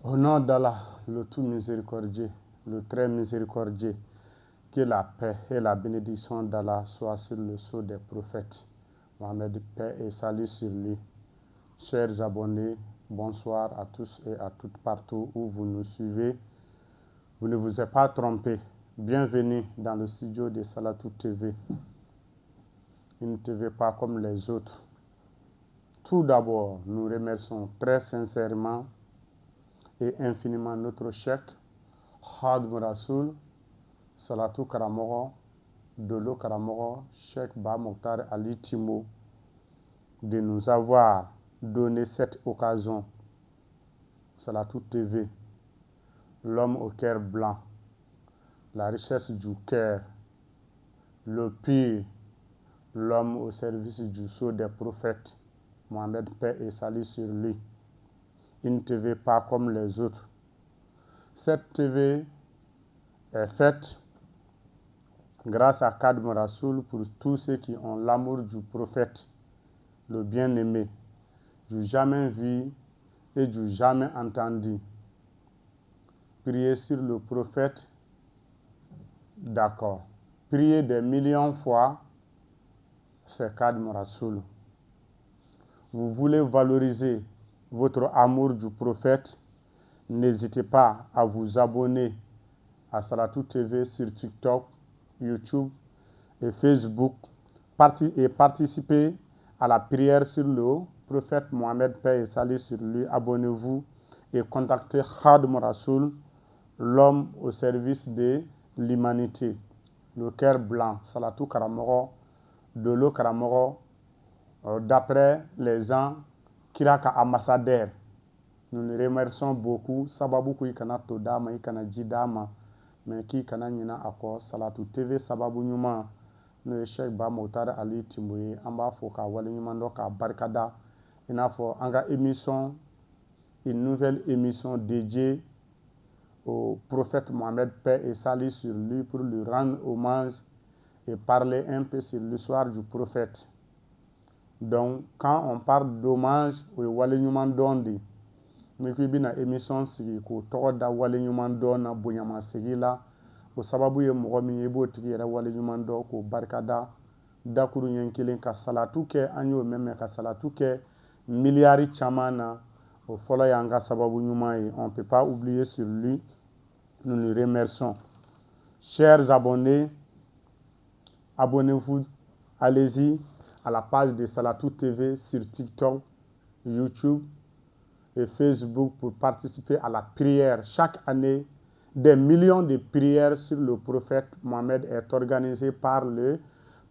Au nom d'Allah, le tout miséricordieux, le très miséricordieux, que la paix et la bénédiction d'Allah soient sur le sceau des prophètes. Mohamed, paix et salut sur lui. Chers abonnés, bonsoir à tous et à toutes partout où vous nous suivez. Vous ne vous êtes pas trompé. Bienvenue dans le studio de Salatou TV. Une TV pas comme les autres. Tout d'abord, nous remercions très sincèrement et infiniment notre cheikh, Khadim Rassoul, Salatou Karamogo, Dolo Karamogo, Cheikh Ba Mokhtar Ali Timo, de nous avoir donné cette occasion. Salatou TV, l'homme au cœur blanc, la richesse du cœur, le pire, l'homme au service du sceau des prophètes, Mohamed, paix et salut sur lui. Une TV pas comme les autres. Cette TV est faite grâce à Khadim Rassoul pour tous ceux qui ont l'amour du prophète, le bien-aimé, du jamais vu et du jamais entendu. Prier sur le prophète, d'accord. Prier des millions de fois, c'est Khadim Rassoul. Vous voulez valoriser votre amour du prophète, n'hésitez pas à vous abonner à Salatou TV sur TikTok, YouTube et Facebook et participer à la prière sur le prophète Mohamed, paix et salut sur lui. Abonnez-vous et contactez Khadim Rassoul, l'homme au service de l'humanité, le cœur blanc, Salatou Karamogo, Dolo Karamogo, d'après les gens, Kiraka ambassadeur. Nous le remercions beaucoup. Sababu ku ikana to dama ikana jidama, mais qui kana nyina ako Salatou TV sababu nyuma no Cheikh Ba Mokhtar Ali Timo ye an b'a fɔ ka waleɲuman dɔ k'a barikada i n'a fɔ an ka émission, une nouvelle émission dédiée au prophète Mohamed, paix et salut sur lui, pour lui rendre hommage et parler un peu sur l'histoire du prophète. Donc quand on parle d'hommage o ye waleɲuman dɔn de mais k'i bɛna émission sigi k'o tɔgɔ da waleɲuman dɔn na bonyamasegi la, o sababu ye mɔgɔ min ye i b'o tigi yɛrɛ waleɲuman dɔn k'o barikada. Dakuru ɲɛ kelen ka salatu kɛ, an y'o mɛn ka salatu kɛ miliyari caman na, o fɔlɔ y'an ka sababu ɲuman ye. On ne peut pas oublier sur lui. Nous le remercions. Chers abonnés, abonnez-vous, allez-y à la page de Salatou TV sur TikTok, YouTube et Facebook pour participer à la prière. Chaque année, des millions de prières sur le prophète Mohamed est organisé par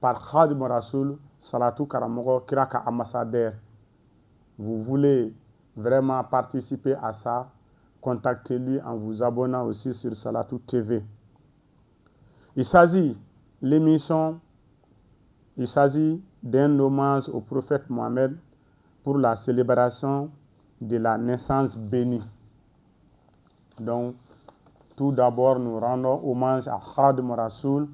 Khadim Rassoul, Salatou Karamogo, Kiraka ambassadeur. Vous voulez vraiment participer à ça, contactez-lui en vous abonnant aussi sur Salatou TV. Il s'agit d'un hommage au prophète Mohamed pour la célébration de la naissance bénie. Donc, tout d'abord, nous rendons hommage à Khadim Rassoul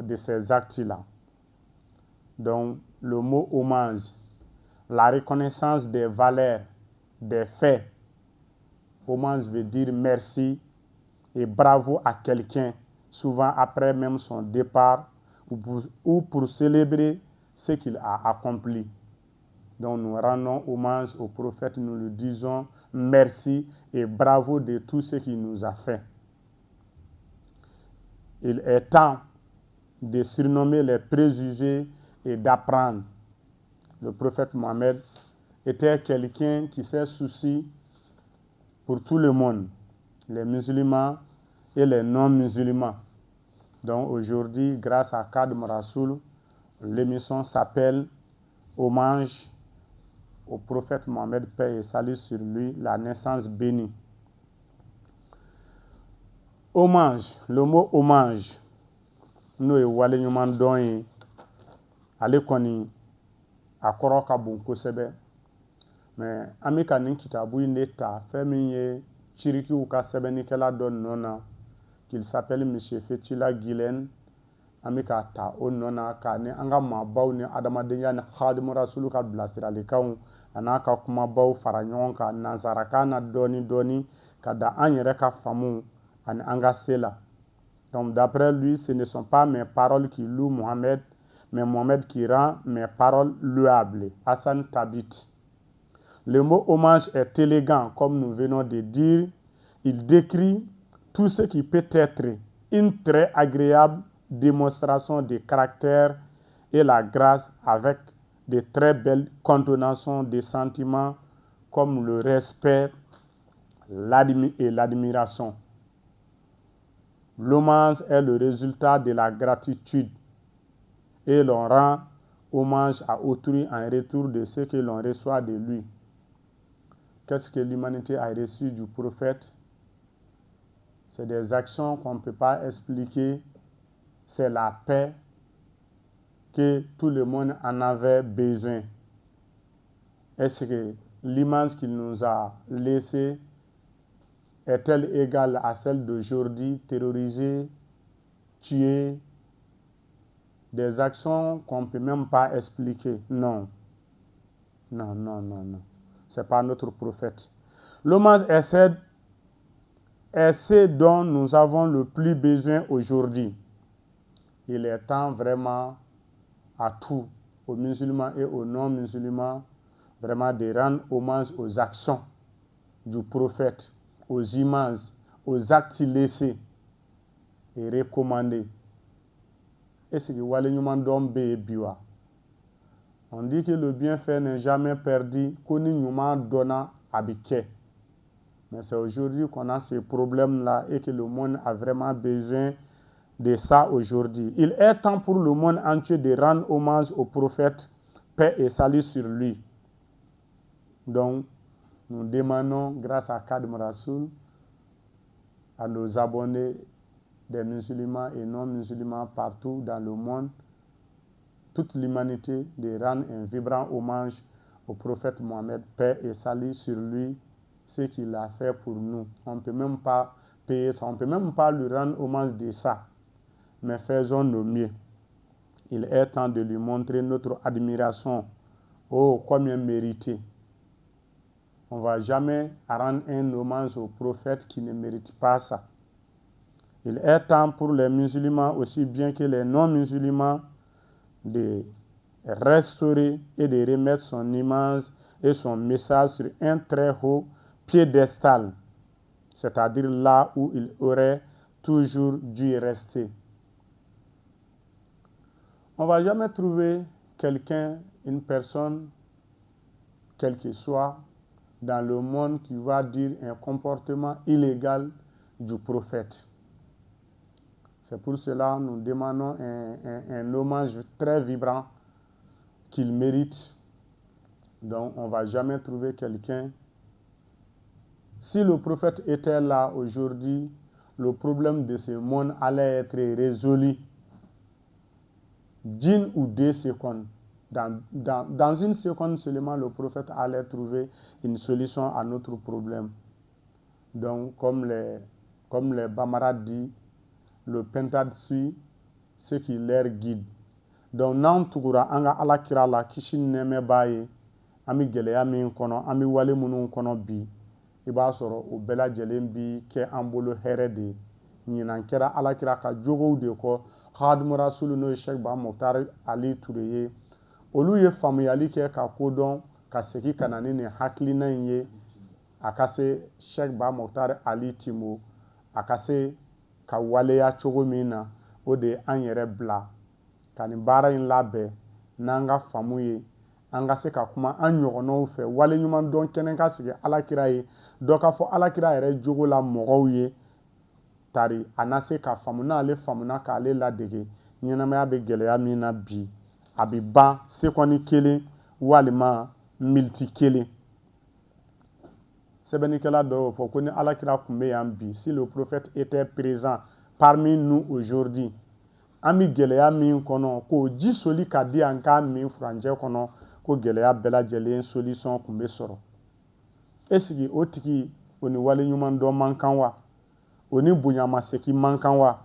de ces actes-là. Donc, le mot hommage, la reconnaissance des valeurs, des faits. Hommage veut dire merci et bravo à quelqu'un, souvent après même son départ ou pour célébrer ce qu'il a accompli. Donc nous rendons hommage au prophète, nous lui disons merci et bravo de tout ce qu'il nous a fait. Il est temps de surnommer les préjugés et d'apprendre. Le prophète Mohamed était quelqu'un qui s'est soucié pour tout le monde, les musulmans et les non-musulmans. Donc aujourd'hui, grâce à Khadim Rassoul, l'émission s'appelle Hommage au prophète Mohamed, paix et salut sur lui, la naissance bénie. Hommage, le mot hommage, nous et wale ɲuman dɔn ye, ale kɔni a kɔrɔ ka bon kosɛbɛ, mais an bɛ ka nin kitabu in de ta fɛn min ye cirikiw ka sɛbɛnnikɛla dɔ nɔ na, qu'il s'appelle Monsieur Fethullah Gulen. An bɛ ka ta o nɔ na ka ni an ka maabaw ni adamadenya ni Khadim Rassoul ka bilasiralikanw a n'a ka kumabaw fara ɲɔgɔn kan nansarakan na dɔɔni dɔɔni ka da an yɛrɛ ka faamu ani an ka se la. Donc d'après lui, ce ne sont pas mes paroles qui louent Mohamed, mais Mohamed qui rend mes paroles louables. Hassan Tabit. Le mot hommage est élégant, comme nous venons de dire. Il décrit tout ce qui peut être une très agréable démonstration de caractère et la grâce avec de très belles contournations des sentiments comme le respect et l'admiration. L'hommage est le résultat de la gratitude et l'on rend hommage à autrui en retour de ce que l'on reçoit de lui. Qu'est-ce que l'humanité a reçu du prophète? C'est des actions qu'on ne peut pas expliquer. C'est la paix que tout le monde en avait besoin. Est-ce que l'image qu'il nous a laissée est-elle égale à celle d'aujourd'hui, terrorisée, tuée, des actions qu'on ne peut même pas expliquer? Non. Non, non, non, non. Ce n'est pas notre prophète. L'hommage est ce dont nous avons le plus besoin aujourd'hui. Il est temps vraiment à tous, aux musulmans et aux non-musulmans, vraiment de rendre hommage aux actions du prophète, aux images, aux actes laissés et recommandés. Est-ce que wale nyuman don be biwa? On dit que le bienfait n'est jamais perdu, koni nyuman donna abike. Mais c'est aujourd'hui qu'on a ces problèmes-là et que le monde a vraiment besoin de ça aujourd'hui. Il est temps pour le monde entier de rendre hommage au prophète, paix et salut sur lui. Donc, nous demandons, grâce à Khadim Rassoul, à nos abonnés des musulmans et non-musulmans partout dans le monde, toute l'humanité, de rendre un vibrant hommage au prophète Mohammed, paix et salut sur lui, ce qu'il a fait pour nous. On ne peut même pas payer ça, on ne peut même pas lui rendre hommage de ça. Mais faisons le mieux. Il est temps de lui montrer notre admiration. Oh, combien mérité. On ne va jamais rendre un hommage au prophète qui ne mérite pas ça. Il est temps pour les musulmans aussi bien que les non-musulmans de restaurer et de remettre son image et son message sur un très haut piédestal, c'est-à-dire là où il aurait toujours dû rester. On ne va jamais trouver quelqu'un, une personne, quel qu'il soit, dans le monde qui va dire un comportement illégal du prophète. C'est pour cela que nous demandons un hommage très vibrant qu'il mérite. Donc on ne va jamais trouver quelqu'un. Si le prophète était là aujourd'hui, le problème de ce monde allait être résolu d'une ou deux secondes. Dans une seconde seulement, le prophète allait trouver une solution à notre problème. Donc, comme les Bamara dit, le pentade suit ce qui leur guide. Donc, n'an tugura an ka alakira la kisi nɛmɛ b'a ye, an bɛ gɛlɛya min kɔnɔ, an bɛ wale minnu kɔnɔ bi, i b'a sɔrɔ o bɛɛ lajɛlen bi kɛ an bolo hɛrɛ de ye. Ɲinan kɛra alakira ka jogow de kɔ, Khadim Rassoul n'o ye Cheikh Ba Mokhtar Ali Ture ye. Olu ye faamuyali kɛ ka kodɔn ka segin ka na ni nin hakilina in ye, a ka se Cheikh Ba Mokhtar Ali Timo, a ka se ka waleya cogo min na, o de an yɛrɛ bila ka nin baara in labɛn n'an ka faamu ye, an ka se ka kuma an ɲɔgɔnnaw fɛ, wale ɲuman dɔn kɛnɛ ka sigi alakira ye, dɔ ka fɔ alakira yɛrɛ jogo la mɔgɔw ye, tari a na se ka faamu, n'ale faamuna k'ale ladege, ɲɛnamaya bɛ gɛlɛya min na bi, a bɛ ban sekɔni kelen walima militi kelen. Sɛbɛnnikɛla dɔw y'o fɔ ko ni alakira tun bɛ yan bi, si le prophète était présent parmi nous aujourd'hui, an bɛ gɛlɛya min kɔnɔ k'o ji soli ka di an k'a min furancɛ kɔnɔ, ko gɛlɛya bɛɛ lajɛlen solution tun bɛ sɔrɔ. Est-ce o tigi o ni wale ɲuman dɔn man kan wa? O ni bonyamasegin man kan wa?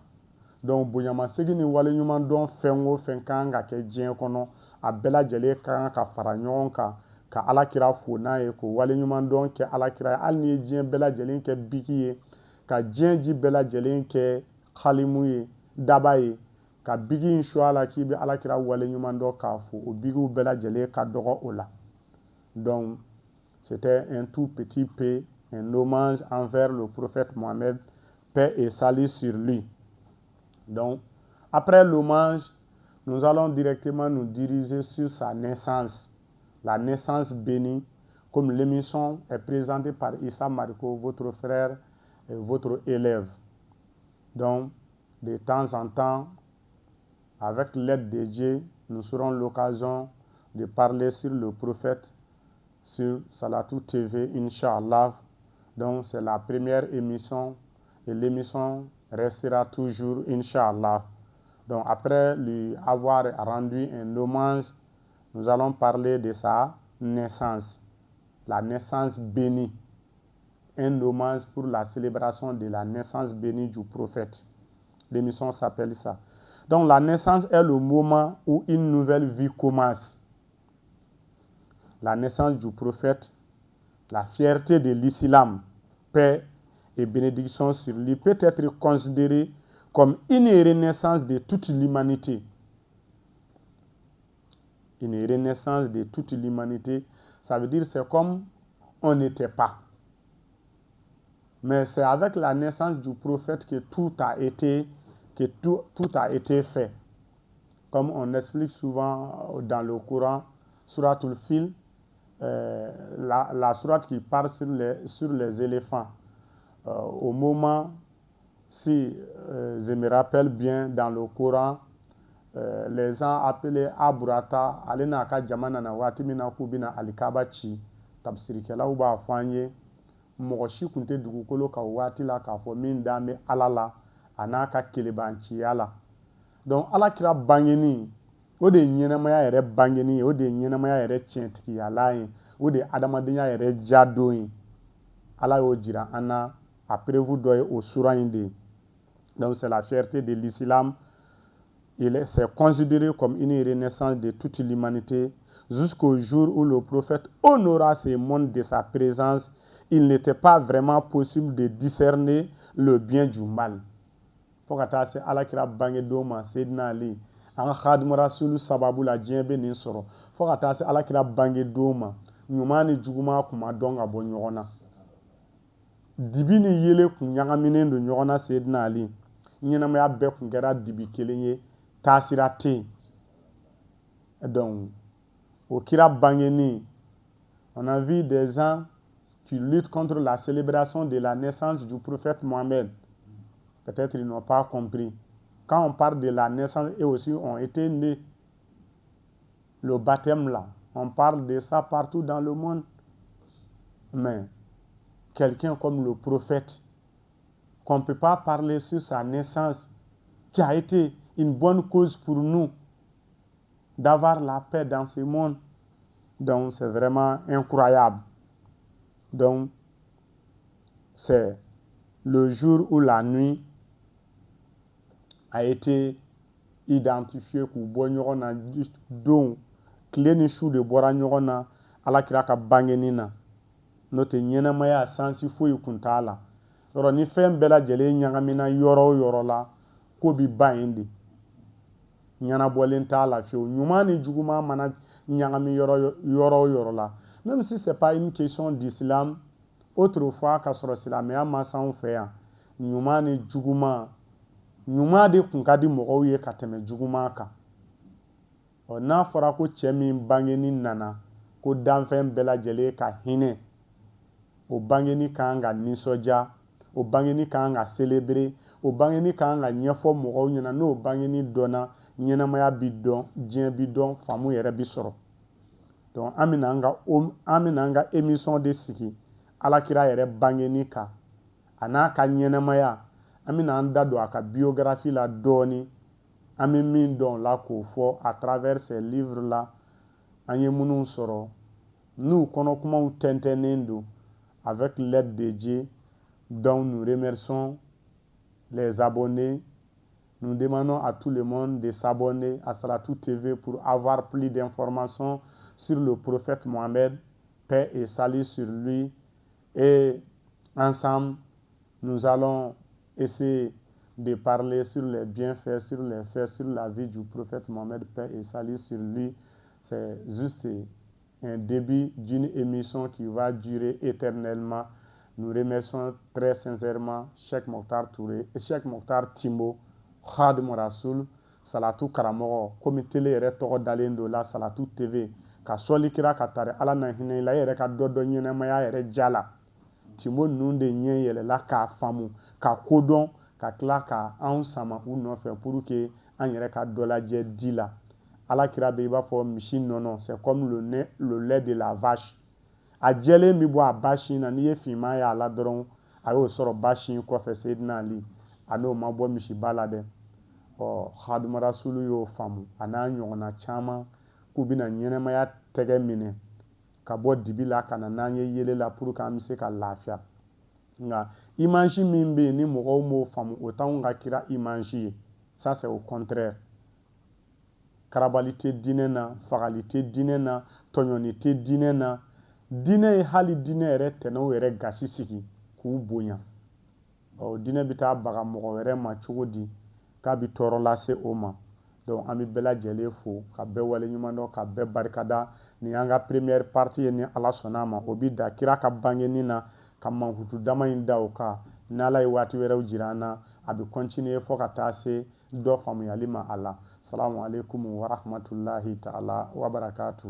Donc bonyamasegin ni wale ɲuman dɔn fɛn o fɛn kan ka kɛ diɲɛ kɔnɔ, a bɛɛ lajɛlen kan ka fara ɲɔgɔn kan ka alakira fo n'a ye ko waleɲuman dɔn kɛ alakira ye hali ni ye diɲɛ bɛɛ lajɛlen kɛ biki ye ka diɲɛ ji bɛɛ lajɛlen kɛ halimu ye daba ye ka bigi in su a la k'i bɛ alakira waleɲuman dɔn k'a fo o bigiw bɛɛ lajɛlen ka dɔgɔ o la. Donc c'était un tout petit peu un hommage envers le prophète Mohammed, paix et salut sur lui. Donc après l'hommage, nous allons directement nous diriger sur sa naissance, la naissance bénie, comme l'émission est présentée par Issa Mariko, votre frère et votre élève. Donc, de temps en temps, avec l'aide de Dieu, nous aurons l'occasion de parler sur le prophète, sur Salatou TV, Inch'Allah. Donc, c'est la première émission et l'émission restera toujours, Inch'Allah. Donc, après lui avoir rendu un hommage, nous allons parler de sa naissance, la naissance bénie. Un hommage pour la célébration de la naissance bénie du prophète. L'émission s'appelle ça. Donc, la naissance est le moment où une nouvelle vie commence. La naissance du prophète, la fierté de l'islam, paix et bénédiction sur lui, peut être considérée comme une renaissance de toute l'humanité. Une renaissance de toute l'humanité, ça veut dire c'est comme on n'était pas. Mais c'est avec la naissance du prophète que tout a été fait. Comme on explique souvent dans le Coran, Suratul Fil, la sourate qui parle sur les éléphants. Au moment, si je me rappelle bien, dans le Coran, les gens appelaient Aburata, Alena ka jamana na wati mina kubina alikaba ci, tabsirikela uba fanye, mɔgɔ si tun tɛ dugukolo ka waati la k'a fɔ min dan bɛ ala la a n'a ka kelebanciya la. Donc alakira bangeni o de ye ɲɛnamaya yɛrɛ bangeni ye, o de ye ɲɛnamaya yɛrɛ tiɲɛtigiyala ye, o de ye adamadenya yɛrɛ jadon ye. Ala y'o jira an na a preuve dɔ ye o sura in de ye. Donc c'est la fierté de l'islam. C'est considéré comme une renaissance de toute l'humanité jusqu'au jour où le prophète honora ce monde de sa présence. Il n'était pas vraiment possible de discerner le bien du mal. Fo ka taa se alakira bangedon ma Seydina Ali, an ka Khadimu Rasulu sababu la diɲɛ bɛ nin sɔrɔ. Fo ka taa se alakira bangedon ma ɲuman ni juguman kun ma dɔn ka bɔ ɲɔgɔn na. Dibi ni yele kun ɲagaminen don ɲɔgɔn na Seydina Ali. Ɲɛnamaya bɛɛ kun kɛra dibi kelen ye, taasira tɛ yen. Donc o kira bangeni, on a vu des gens qui luttent contre la célébration de la naissance du prophète Mohammed. Peut-être ils n'ont pas compris. Quand on parle de la naissance, eux aussi ont été nés. Le baptême là, on parle de ça partout dans le monde. Mais quelqu'un comme le prophète, qu'on ne peut pas parler sur sa naissance, qui a été une bonne cause pour nous d'avoir la paix dans ce monde. Donc c'est vraiment incroyable. Donc c'est le jour où la nuit a été identifié k'u bɔ ɲɔgɔn na don tile ni su de bɔra ɲɔgɔn na alakira ka bangeni na. N'o tɛ ɲɛnamaya sansi foyi kun t'a la. Yɔrɔ ni fɛn bɛɛ lajɛlen ɲagamina yɔrɔ o yɔrɔ la ko bi ban yen de. Ɲɛnabɔlen t'a la fiyewu. Ɲuman ni juguman mana ɲagami yɔrɔ o yɔrɔ la. Même si c'est pas une question d'islam, autrefois ka sɔrɔ silamɛya ma s'anw fɛ yan, ɲuman ni juguman, ɲuman de kun ka di mɔgɔw ye ka tɛmɛ juguman kan. N'a fɔra ko cɛ min bangeni nana ko danfɛn bɛɛ lajɛlen ka hinɛ, o bangeni ka kan ka nisɔndiya, o bangeni ka kan ka célébrer, o bangeni ka kan ka ɲɛfɔ mɔgɔw ɲɛna. N'o bangeni dɔnna, ɲɛnamaya bi dɔn, diɲɛ bi dɔn, faamu yɛrɛ bi sɔrɔ. Donc an bɛna an ka émission de sigi alakira yɛrɛ bangeni kan a n'a ka ɲɛnamaya. An bɛna an da don a ka biographie la dɔɔni. An bɛ min dɔn la k'o fɔ à travers ces livres là. An ye minnu sɔrɔ n'u kɔnɔkumaw tɛntɛnnen don avec l'aide de Dieu. Donc nous remercions les abonnés. Nous demandons à tout le monde de s'abonner à Salatou TV pour avoir plus d'informations sur le prophète Mohammed, paix et salut sur lui. Et ensemble, nous allons essayer de parler sur les bienfaits, sur les faits, sur la vie du prophète Mohammed, paix et salut sur lui. C'est juste un début d'une émission qui va durer éternellement. Nous remercions très sincèrement Cheikh Mokhtar Touré et Cheikh Mokhtar Timbo, Khadim Rasoul, Salatu Karamɔgɔ, komi télé yɛrɛ tɔgɔ dalen don la Salatu TV, ka sɔli kira ka tari ala na hinɛ la, e yɛrɛ ka dɔ dɔn ɲɛnɛmaya yɛrɛ ja la. Timbo ninnu de ɲɛ yɛlɛla k'a faamu, ka kodɔn, ka tila ka anw sama u nɔfɛ pour que an yɛrɛ ka dɔ lajɛ di la. Ala kira bɛ i b'a fɔ misi nɔnɔ, c'est comme le lait de la vache. A jɛlen bi bɔ a ba sin na, n'i ye finman y'a la dɔrɔn a y'o sɔrɔ ba sin kɔfɛ Seydina Ali, a n'o ma bɔ misiba la dɛ. Khadim Rasulu y'o faamu, a n'a ɲɔgɔnna caman k'u bɛna ɲɛnɛmaya tɛgɛ minɛ ka bɔ dibi la ka na n'an ye yele la pour que an bɛ se ka lafiya. Nka image min bɛ yen ni mɔgɔw m'o faamu, o t'anw ka kira image ye. Ça c'est au contraire. Karabali tɛ diinɛ na, fagali tɛ diinɛ na, tɔɲɔni tɛ diinɛ na. Diinɛ ye hali diinɛ yɛrɛ tɛnɛw yɛrɛ gasi sigi k'u bonya. Diinɛ bɛ taa baga mɔgɔ wɛrɛ ma cogo di k'a bɛ tɔɔrɔ lase o ma. Donc an bɛ bɛɛ lajɛlen fo, ka bɛɛ waleɲuman dɔn, ka bɛɛ barikada. Nin y'an ka première partie ye, ni ala sɔnna ma. O bi da kira ka bangeni na, ka mankutu dama in da o kan. Ni ala ye waati wɛrɛw jira an na, a bɛ continuer fo ka taa se dɔ faamuyali ma a la. Salamu alaikum wa rahmatulahi ta'ala wa barakatuh.